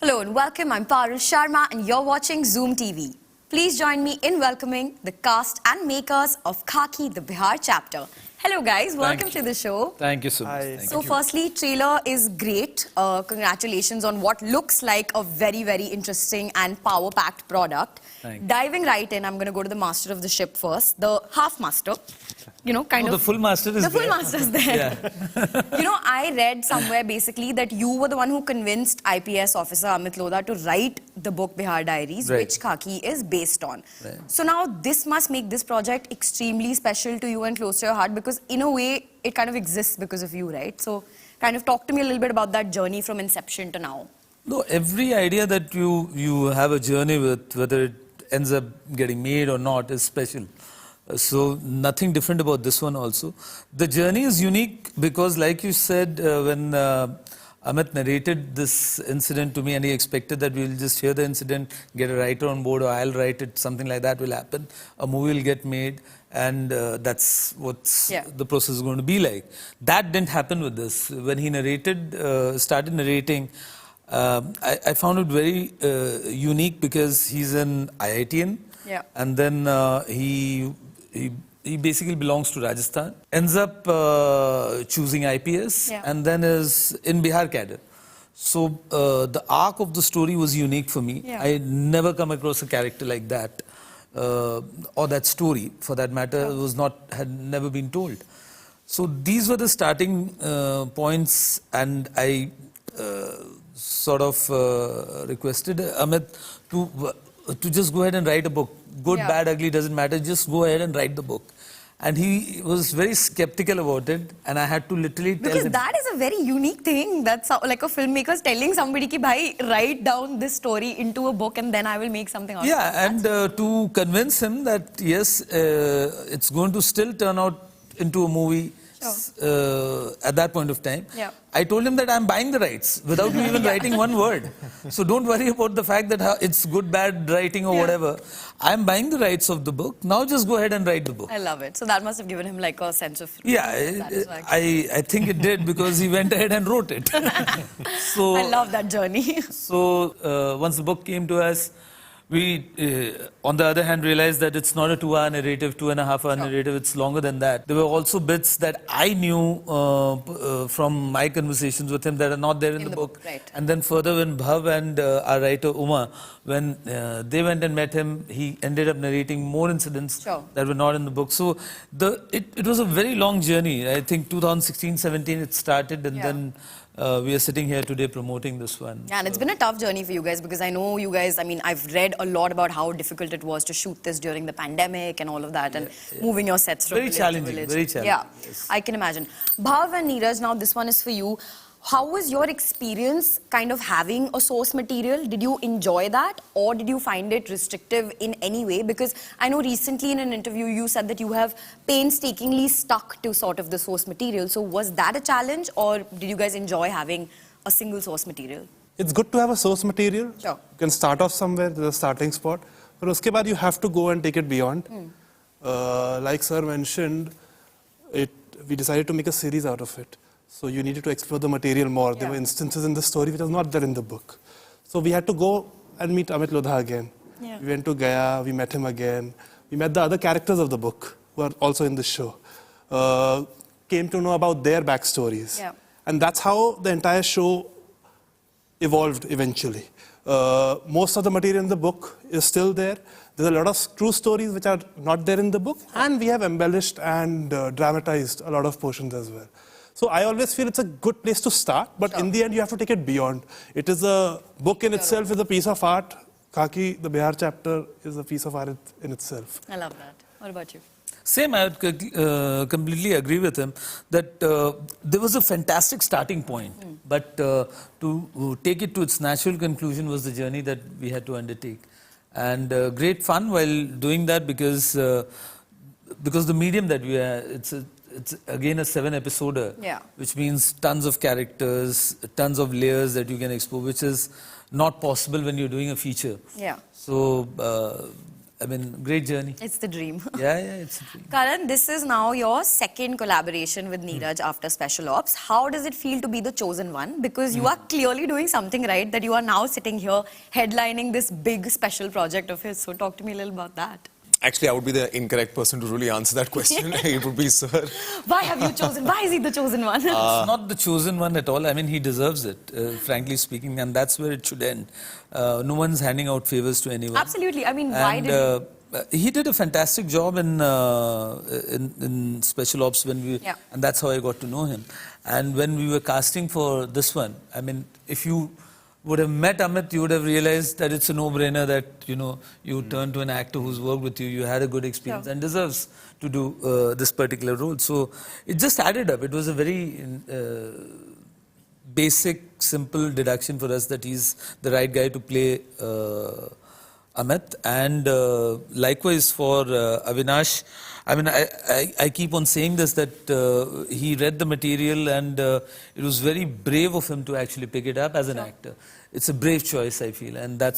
Hello and welcome, I'm Parul Sharma and you're watching Zoom TV. Please join me in welcoming the cast and makers of Khakee, the Bihar Chapter. Hello guys, welcome to the show. Thank you so much. So firstly, trailer is great. Congratulations on what looks like a very, very interesting and power-packed product. Diving right in, I'm going to go to the master of the ship first, the half master. You know, kind of. The full master is there. The full master is there. Yeah. You know, I read somewhere basically that you were the one who convinced IPS officer Amit Lodha to write the book Bihar Diaries, which Khakee is based on. So now this must make this project extremely special to you and close to your heart because in a way it kind of exists because of you, right? So kind of talk to me a little bit about that journey from inception to now. No, every idea that you have a journey with, whether it ends up getting made or not, is special. So nothing different about this one also. The journey is unique because like you said, when Amit narrated this incident to me and he expected that we'll just hear the incident, get a writer on board or I'll write it, something like that will happen. A movie will get made and that's what the process is going to be like. That didn't happen with this. When he narrated, started narrating, I found it very unique because he's an IITian and then he basically belongs to Rajasthan, ends up choosing IPS and then is in Bihar cadre. So the arc of the story was unique for me. I never come across a character like that or that story for that matter had never been told. So these were the starting points and I sort of requested Amit to just go ahead and write a book. Good, bad, ugly, doesn't matter. Just go ahead and write the book. And he was very skeptical about it. And I had to literally tell him. Because that is a very unique thing. That's like a filmmaker telling somebody ki, bhai, write down this story into a book and then I will make something out of it. Yeah, and to convince him that, yes, it's going to still turn out into a movie at that point of time. I told him that I'm buying the rights without me even writing one word. So don't worry about the fact that it's good, bad writing or whatever. I'm buying the rights of the book. Now just go ahead and write the book. I love it. So that must have given him like a sense of I think it did because he went ahead and wrote it. So I love that journey. So once the book came to us, we, on the other hand, realized that it's not a 2-hour narrative, 2.5-hour narrative, it's longer than that. There were also bits that I knew from my conversations with him that are not there in the book. And then further when Bhav and our writer Uma, when they went and met him, he ended up narrating more incidents that were not in the book. So it was a very long journey. I think 2016-17 it started and then we are sitting here today promoting this one. Yeah, and it's been a tough journey for you guys because I know you guys, I mean, I've read a lot about how difficult it was to shoot this during the pandemic and all of that and moving your sets from village to village. Very challenging. Yeah, I can imagine. Bhav and Neeraj, now this one is for you. How was your experience kind of having a source material? Did you enjoy that or did you find it restrictive in any way? Because I know recently in an interview you said that you have painstakingly stuck to sort of the source material. So was that a challenge or did you guys enjoy having a single source material? It's good to have a source material. You can start off somewhere, there's a starting spot. But uske baad you have to go and take it beyond. Like sir mentioned, we decided to make a series out of it. So you needed to explore the material more. There were instances in the story which was not there in the book. So we had to go and meet Amit Lodha again. We went to Gaya, we met him again. We met the other characters of the book who are also in the show. Came to know about their backstories. And that's how the entire show evolved eventually. Most of the material in the book is still there. There's a lot of true stories which are not there in the book. And we have embellished and dramatized a lot of portions as well. So I always feel it's a good place to start, but in the end you have to take it beyond. It is a book in itself, is a piece of art. Khakee, the Bihar chapter, is a piece of art in itself. I love that. What about you? Same, I would completely agree with him that there was a fantastic starting point, but to take it to its natural conclusion was the journey that we had to undertake. And great fun while doing that because the medium that we are, it's again a 7-episoder, which means tons of characters, tons of layers that you can explore, which is not possible when you're doing a feature. So I mean, great journey. It's the dream. Yeah, it's a dream. Karan, this is now your second collaboration with Neeraj after Special Ops. How does it feel to be the chosen one? Because you are clearly doing something right, that you are now sitting here headlining this big special project of his. So talk to me a little about that. Actually, I would be the incorrect person to really answer that question. It would be sir. Why have you chosen? Why is he the chosen one? It's not the chosen one at all. I mean, he deserves it, frankly speaking, and that's where it should end. No one's handing out favors to anyone. Absolutely. I mean, why did he did a fantastic job in Special Ops when we, and that's how I got to know him. And when we were casting for this one, I mean, if you would have met Amit, you would have realized that it's a no-brainer that, you know, you turn to an actor who's worked with you, you had a good experience and deserves to do this particular role. So it just added up. It was a very basic, simple deduction for us that he's the right guy to play Amit. And likewise for Avinash, I mean, I keep on saying this, that he read the material and it was very brave of him to actually pick it up as an actor. It's a brave choice, I feel, and that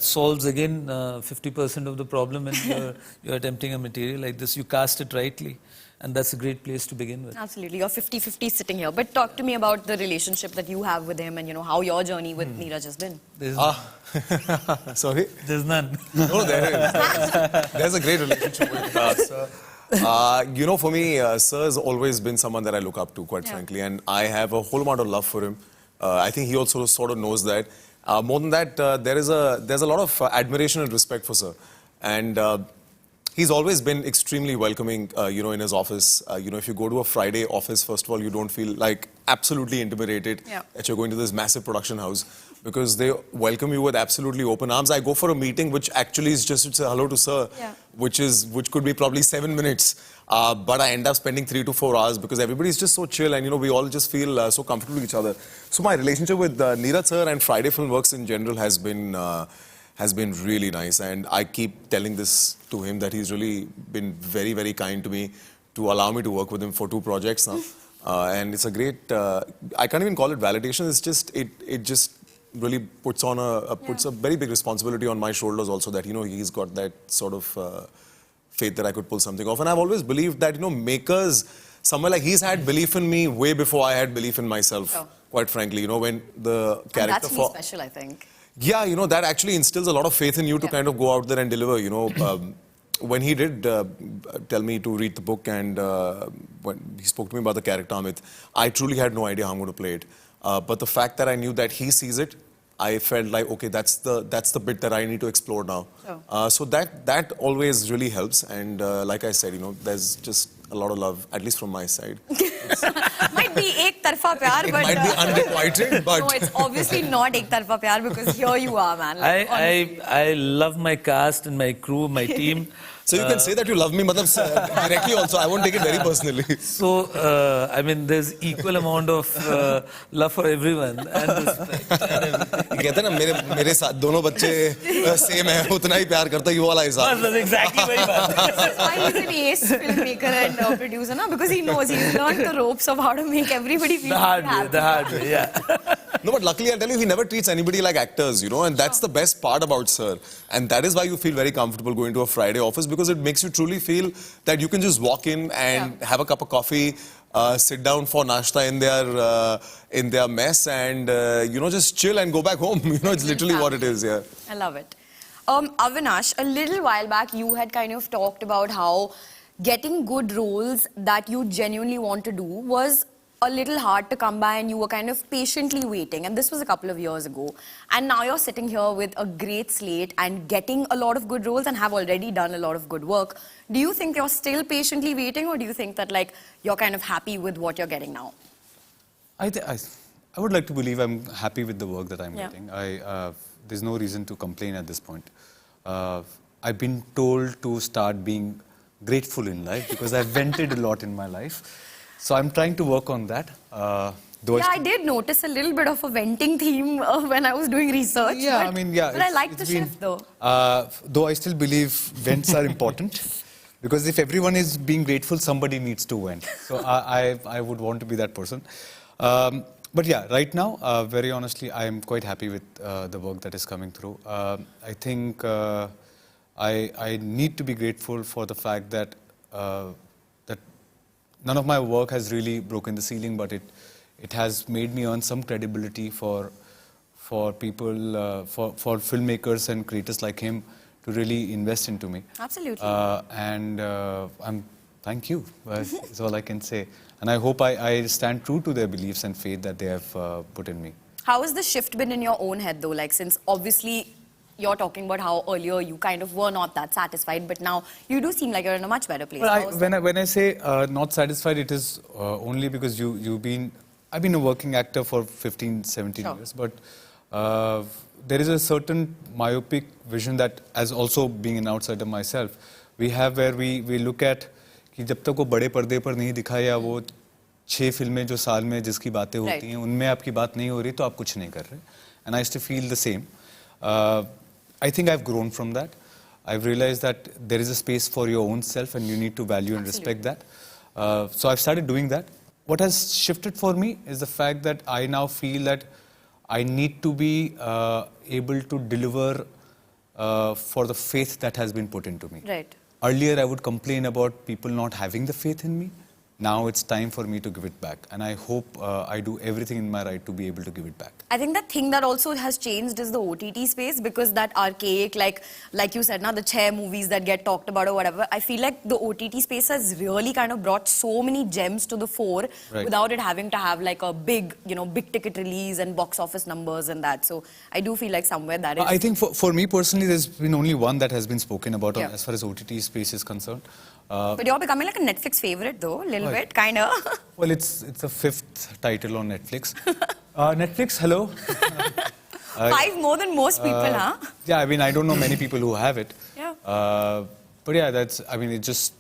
solves again 50% of the problem when you're attempting a material like this. You cast it rightly, and that's a great place to begin with. Absolutely, you're 50-50 sitting here. But talk to me about the relationship that you have with him, and you know how your journey with Neeraj has been. Sorry? There's none. No, there is. There's a great relationship with sir. You know, for me, sir has always been someone that I look up to, quite frankly, and I have a whole amount of love for him. I think he also sort of knows that. More than that, there's a lot of admiration and respect for sir, and he's always been extremely welcoming, you know, in his office. You know, if you go to a Friday office, first of all, you don't feel like absolutely intimidated that you're going to this massive production house, because they welcome you with absolutely open arms. I go for a meeting which actually is just to say hello to sir, which could be probably 7 minutes. But I end up spending 3 to 4 hours because everybody's just so chill and, you know, we all just feel so comfortable with each other. So my relationship with Neeraj sir and Friday Film Works in general has been really nice. And I keep telling this to him that he's really been very, very kind to me to allow me to work with him for 2 projects now. And it's a great, I can't even call it validation. It's just, it just really puts on puts a very big responsibility on my shoulders also, that, you know, he's got that sort of faith that I could pull something off. And I've always believed that, you know, makers, somewhere like he's had belief in me way before I had belief in myself, quite frankly, you know, when the character... And that's really special, I think. Yeah, you know, that actually instills a lot of faith in you to kind of go out there and deliver, you know. When he did tell me to read the book and when he spoke to me about the character Amit, I truly had no idea how I'm going to play it. But the fact that I knew that he sees it, I felt like, okay, that's the bit that I need to explore now. So that always really helps. And like I said, you know, there's just a lot of love, at least from my side. Might be ek tarfa pyar, it but might be unrequited, but no, it's obviously not ek tarfa pyar, because here you are, man. Like, I love my cast and my crew, my team. So you can say that you love me, directly also. I won't take it very personally. So, I mean, there's equal amount of love for everyone and respect and everything. कहते हैं ना मेरे साथ दोनों बच्चे same हैं, उतना ही प्यार करता है, ये वाला हिसाब. That's exactly वही बात. That's why he's an ace filmmaker and producer, no? Because he knows, he's learned the ropes of how to make everybody feel happy. The hard way, yeah. No, but luckily I'll tell you, he never treats anybody like actors, you know, and that's the best part about sir. And that is why you feel very comfortable going to a Friday office, because it makes you truly feel that you can just walk in and have a cup of coffee, sit down for nashta in their mess and, you know, just chill and go back home. You know, it's literally what it is, yeah. I love it. Avinash, a little while back, you had kind of talked about how getting good roles that you genuinely want to do was a little hard to come by, and you were kind of patiently waiting. And this was a couple of years ago. And now you're sitting here with a great slate and getting a lot of good roles and have already done a lot of good work. Do you think you're still patiently waiting, or do you think that, like, you're kind of happy with what you're getting now? I would like to believe I'm happy with the work that I'm getting. There's no reason to complain at this point. I've been told to start being grateful in life because I've vented a lot in my life. So I'm trying to work on that. I did notice a little bit of a venting theme when I was doing research. Yeah, but I like the shift though. Though I still believe vents are important. Because if everyone is being grateful, somebody needs to vent. So I would want to be that person. But yeah, right now, very honestly, I am quite happy with the work that is coming through. I think I need to be grateful for the fact that that none of my work has really broken the ceiling, but it has made me earn some credibility for people, for filmmakers and creators like him to really invest into me. Absolutely. Thank you. That's all I can say. And I hope I stand true to their beliefs and faith that they have put in me. How has the shift been in your own head though? Like, since obviously you're talking about how earlier you kind of were not that satisfied, but now you do seem like you're in a much better place. Well, when I say not satisfied, it is only because I've been a working actor for 15, 17 years, but there is a certain myopic vision that, as also being an outsider myself, we have where we look at कि जब तक वो बड़े पर्दे पर नहीं दिखाए या वो 6 फिल्में जो साल में जिसकी बातें होती हैं उनमें आपकी बात नहीं हो रही तो आप कुछ नहीं कर रहे. And I used to feel the same. I think I've grown from that. I've realized that there is a space for your own self and you need to value and respect that. So I've started doing that. What has shifted for me is the fact that I now feel that I need to be able to deliver for the faith that has been put into me. Right. Earlier, I would complain about people not having the faith in me. Now it's time for me to give it back. And I hope I do everything in my right to be able to give it back. I think the thing that also has changed is the OTT space, because that archaic, like you said, now the chair movies that get talked about or whatever, I feel like the OTT space has really kind of brought so many gems to the fore without it having to have like a big, big ticket release and box office numbers and that. So I do feel like somewhere that is... I think for me personally, there's been only one that has been spoken about as far as OTT space is concerned. But you're becoming like a Netflix favorite though, a little bit, kind of. Well, it's the 5th title on Netflix. Netflix, hello. 5 more than most people, huh? Yeah, I mean, I don't know many people who have it. Yeah. But yeah, it just...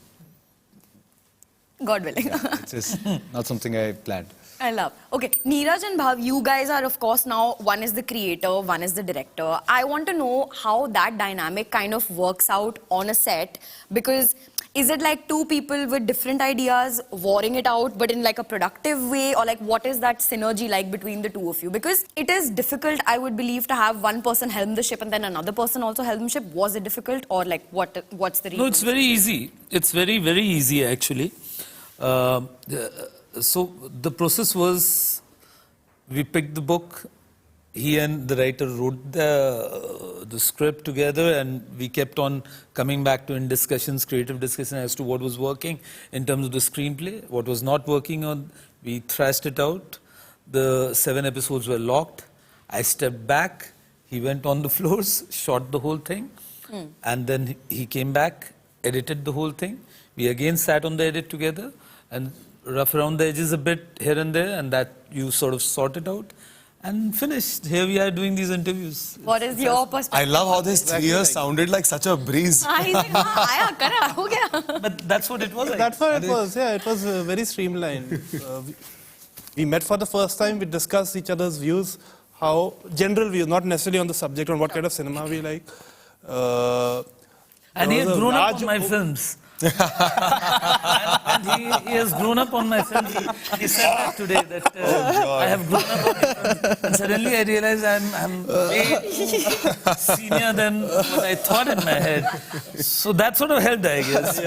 God willing. It's just not something I planned. I love. Okay, Neeraj and Bhav, you guys are, of course, now one is the creator, one is the director. I want to know how that dynamic kind of works out on a set, because is it like two people with different ideas warring it out, but in like a productive way, or like what is that synergy like between the two of you? Because it is difficult, I would believe, to have one person helm the ship and then another person also helm the ship. Was it difficult, or like what's the reason? No, it's very easy. It's very, very easy actually. So the process was, we picked the book, he and the writer wrote the script together, and we kept on coming back to discussions, creative discussion as to what was working in terms of the screenplay, what was not working on. We thrashed it out. The 7 episodes were locked. I stepped back. He went on the floors, shot the whole thing, and then he came back, edited the whole thing. We again sat on the edit together and rough around the edges a bit here and there, and that you sort of sort it out. And finished. Here we are doing these interviews. What is your perspective? I love how this 3 years sounded like such a breeze. He's like, aaya, kara, ho gaya. But that's what it was. That's what it was. Yeah, it was very streamlined. We met for the first time. We discussed each other's views, general views, not necessarily on the subject, on what kind of cinema we like. And he has grown up on my films. and he has grown up on my films. He said that today, that I have grown up on my films. And suddenly I realized I'm way senior than what I thought in my head. So that sort of helped, I guess.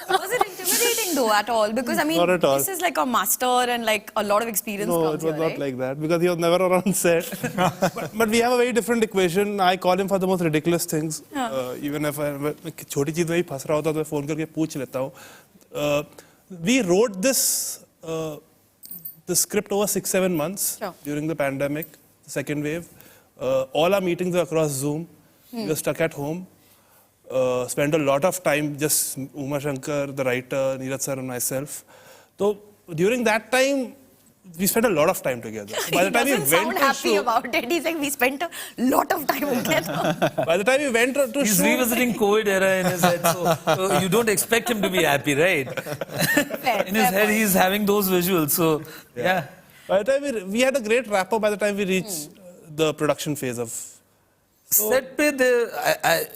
Was it intimidating though at all? Because I mean, Not at all. this is like a master and like a lot of experience No, comes it was here, not right? like that, because he was never around set. but we have a very different equation. I call him for the most ridiculous things. Even if छोटी चीज में ही फंस रहा होता तो phone करके पूछ लेता हूँ. We wrote this the script over 6-7 months during the pandemic, the second wave. All our meetings were across Zoom. We were stuck at home. Spent a lot of time, just Uma Shankar, the writer, Neeraj sir and myself. So during that time, we spent a lot of time together. By the time he doesn't sound happy about it. He's like, we spent a lot of time together. By the time we went to He's shoot, revisiting COVID era in his head, so you don't expect him to be happy, right? In his head, he's having those visuals, so yeah. by the time we had a great rapport by the time we reached the production phase of... Set pe,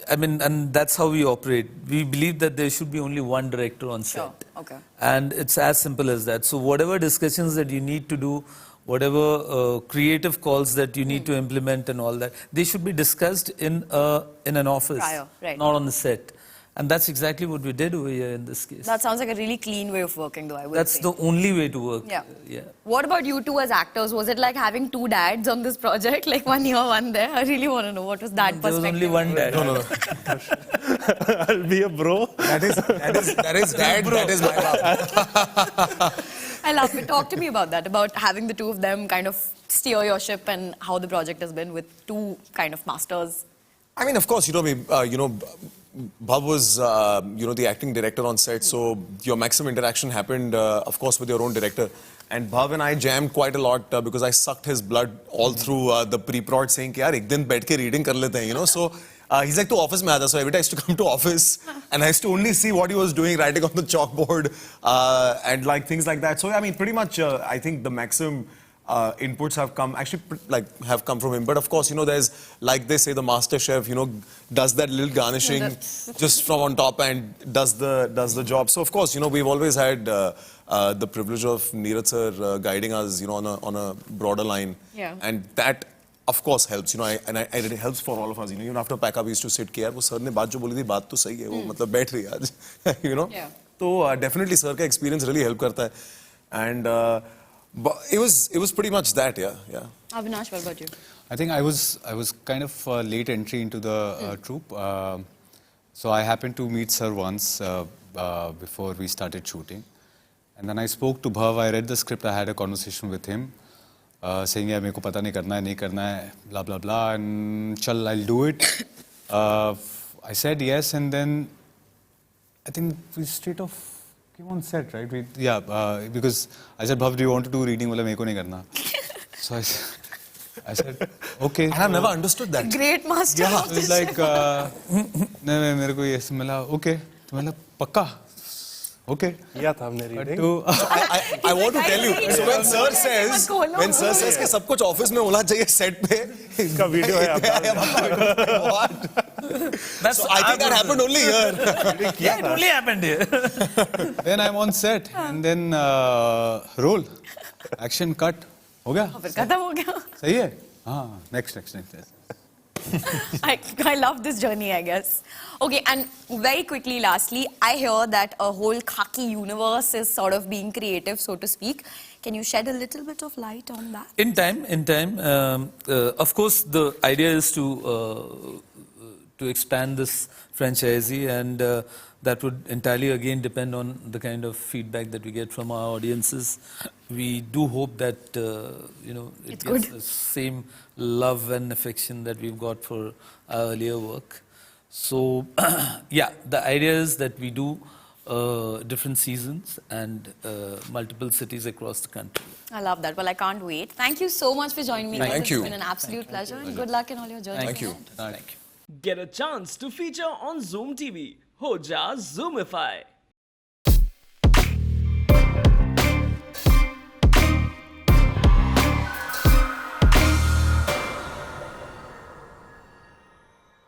I mean, and that's how we operate. We believe that there should be only one director on set. Okay. And it's as simple as that. So whatever discussions that you need to do, whatever creative calls that you need to implement and all that, they should be discussed in an office, Prior, right. not on the set. And that's exactly what we did over here in this case. That sounds like a really clean way of working, though, I would That's say. the only way to work. Yeah. Yeah. What about you two as actors? Was it like having two dads on this project? Like one here, one there? I really want to know what was that There was perspective. only one dad. No. I'll be a bro. That is dad, that is my love. I love it. Talk to me about that, about having the two of them kind of steer your ship and how the project has been with two kind of masters. I mean, of course, Bhav was, the acting director on set, so your maximum interaction happened, of course, with your own director. And Bhav and I jammed quite a lot because I sucked his blood all through the pre-prod, saying, "Yaar, ek din baith ke reading kar lete hain," you know. So he's like, "To office mein aata." So every time I used to come to office, and I used to only see what he was doing, writing on the chalkboard, and like things like that. So I mean, pretty much, I think the maximum inputs have come from him. But of course, there's, like they say, the master chef, does that little garnishing just from on top and does the job. So of course, we've always had the privilege of Neeraj sir guiding us, on a broader line. Yeah. And that, of course, helps. And it helps for all of us. Even after pack up, we used to sit, "Yaar, wo sir ne baat jo boli thi, baat to sahi hai, wo matlab baith rahi hai aaj." Yeah. So definitely, sir ka experience really help karta hai. And but it was pretty much that, yeah. Avinash, what about you? I think I was kind of a late entry into the troupe. So I happened to meet sir once before we started shooting. And then I spoke to Bhav, I read the script, I had a conversation with him, saying, "Yeah, मेरे को पता नहीं करना है, blah, blah, blah, and chal, I'll do it." I said yes, and then I think we straight off came on set, right? Because I said, "Bhav, do you want to do reading?" बोला, "मेरे को नहीं करना." So I said, "Okay." And I've never understood that. Great master. Yeah, of it was this like, नहीं मेरे को ये मिला, okay. तो मैंने पक्का, okay. किया था हमने But reading. I want to tell you, so when sir says कि सब कुछ ऑफिस में होना चाहिए सेट पे, इसका वीडियो है आपका. what? So I think that happened only here. Yeah, it only happened here. Then I'm on set and then roll, action cut, हो गया? फिर खत्म हो गया. सही है? हाँ, next. I love this journey, I guess. Okay, and very quickly, lastly, I hear that a whole Khakee universe is sort of being creative, so to speak. Can you shed a little bit of light on that? In time. Of course, the idea is to expand this franchisee, and that would entirely again depend on the kind of feedback that we get from our audiences. We do hope that it It's gets good. the same love and affection that we've got for our earlier work. So the idea is that we do different seasons and multiple cities across the country. I love that. Well, I can't wait. Thank you so much for joining me. guys. Thank you. It's been an absolute pleasure, and good luck in all your journeys. Thank you. ahead. Thank you. Get a chance to feature on Zoom TV. Ho ja Zoomify.